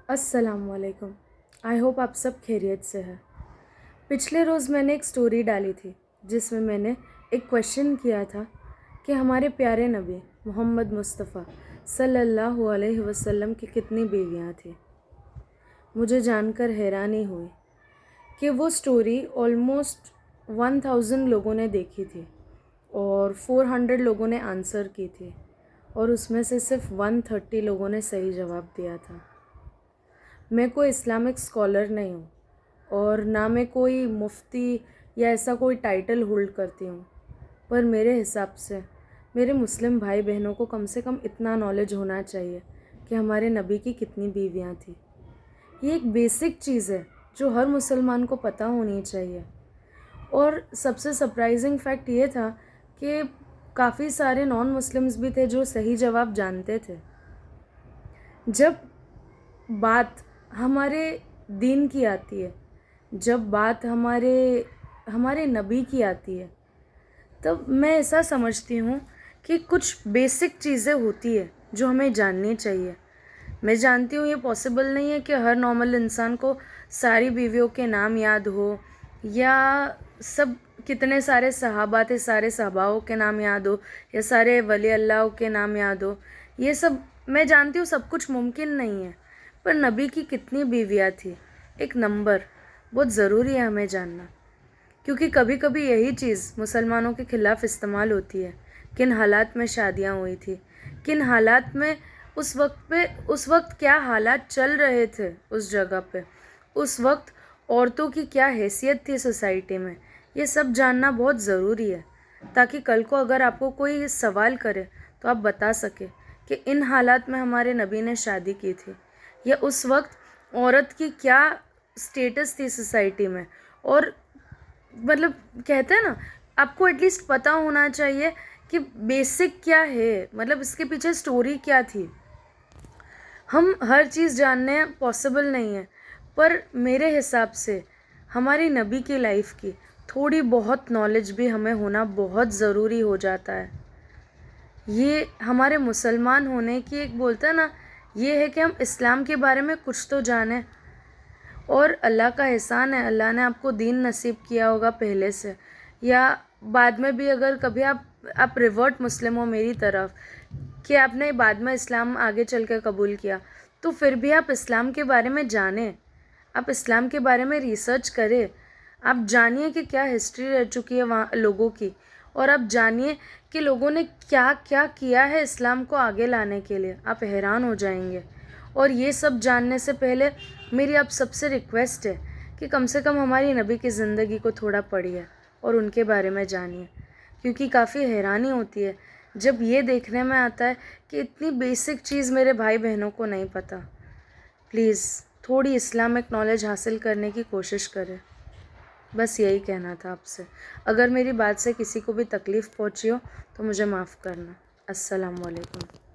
अस्सलाम वालेकुम। I hope आप सब खैरियत से हैं। पिछले रोज़ मैंने एक स्टोरी डाली थी जिसमें मैंने एक क्वेश्चन किया था कि हमारे प्यारे नबी मोहम्मद मुस्तफ़ा सल्लल्लाहु अलैहि वसल्लम की कितनी बीवियाँ थी। मुझे जानकर हैरानी हुई कि वो स्टोरी ऑलमोस्ट 1000 लोगों ने देखी थी और 400 लोगों ने आंसर की थी और उसमें से सिर्फ 130 लोगों ने सही जवाब दिया था। मैं कोई इस्लामिक स्कॉलर नहीं हूँ और ना मैं कोई मुफ्ती या ऐसा कोई टाइटल होल्ड करती हूँ, पर मेरे हिसाब से मेरे मुस्लिम भाई बहनों को कम से कम इतना नॉलेज होना चाहिए कि हमारे नबी की कितनी बीवियाँ थी। ये एक बेसिक चीज़ है जो हर मुसलमान को पता होनी चाहिए। और सबसे सरप्राइजिंग फैक्ट ये था कि काफ़ी सारे नॉन मुस्लिम्स भी थे जो सही जवाब जानते थे। जब बात हमारे दीन की आती है, जब बात हमारे नबी की आती है, तब मैं ऐसा समझती हूँ कि कुछ बेसिक चीज़ें होती है जो हमें जाननी चाहिए। मैं जानती हूँ ये पॉसिबल नहीं है कि हर नॉर्मल इंसान को सारी बीवियों के नाम याद हो या सब कितने सारे सहाबा थे सारे सहाबाओं के नाम याद हो या सारे वली अल्लाह के नाम याद हो। ये सब मैं जानती हूँ सब कुछ मुमकिन नहीं है, पर नबी की कितनी बीवियाँ थी एक नंबर बहुत ज़रूरी है हमें जानना, क्योंकि कभी कभी यही चीज़ मुसलमानों के ख़िलाफ़ इस्तेमाल होती है। किन हालात में शादियाँ हुई थी, किन हालात में उस वक्त क्या हालात चल रहे थे उस जगह पे, उस वक्त औरतों की क्या हैसियत थी सोसाइटी में, ये सब जानना बहुत ज़रूरी है ताकि कल को अगर आपको कोई सवाल करे तो आप बता सके कि इन हालात में हमारे नबी ने शादी की थी या उस वक्त औरत की क्या स्टेटस थी सोसाइटी में। और मतलब कहते हैं ना, आपको एटलीस्ट पता होना चाहिए कि बेसिक क्या है, मतलब इसके पीछे स्टोरी क्या थी। हम हर चीज़ जानने पॉसिबल नहीं है, पर मेरे हिसाब से हमारी नबी की लाइफ की थोड़ी बहुत नॉलेज भी हमें होना बहुत ज़रूरी हो जाता है। ये हमारे मुसलमान होने की एक बोलता है ना, ये है कि हम इस्लाम के बारे में कुछ तो जानें। और अल्लाह का एहसान है, अल्लाह ने आपको दीन नसीब किया होगा पहले से या बाद में भी, अगर कभी आप रिवर्ट मुस्लिम हो मेरी तरफ कि आपने बाद में इस्लाम आगे चल कर कबूल किया, तो फिर भी आप इस्लाम के बारे में जानें, आप इस्लाम के बारे में रिसर्च करें, आप जानिए कि क्या हिस्ट्री रह चुकी है वहाँ लोगों की, और आप जानिए कि लोगों ने क्या क्या किया है इस्लाम को आगे लाने के लिए। आप हैरान हो जाएंगे। और ये सब जानने से पहले मेरी आप सबसे रिक्वेस्ट है कि कम से कम हमारी नबी की ज़िंदगी को थोड़ा पढ़िए और उनके बारे में जानिए, क्योंकि काफ़ी हैरानी होती है जब ये देखने में आता है कि इतनी बेसिक चीज़ मेरे भाई बहनों को नहीं पता। प्लीज़ थोड़ी इस्लामिक नॉलेज हासिल करने की कोशिश करें। बस यही कहना था आपसे। अगर मेरी बात से किसी को भी तकलीफ़ पहुंची हो तो मुझे माफ़ करना। अस्सलाम वालेकुम।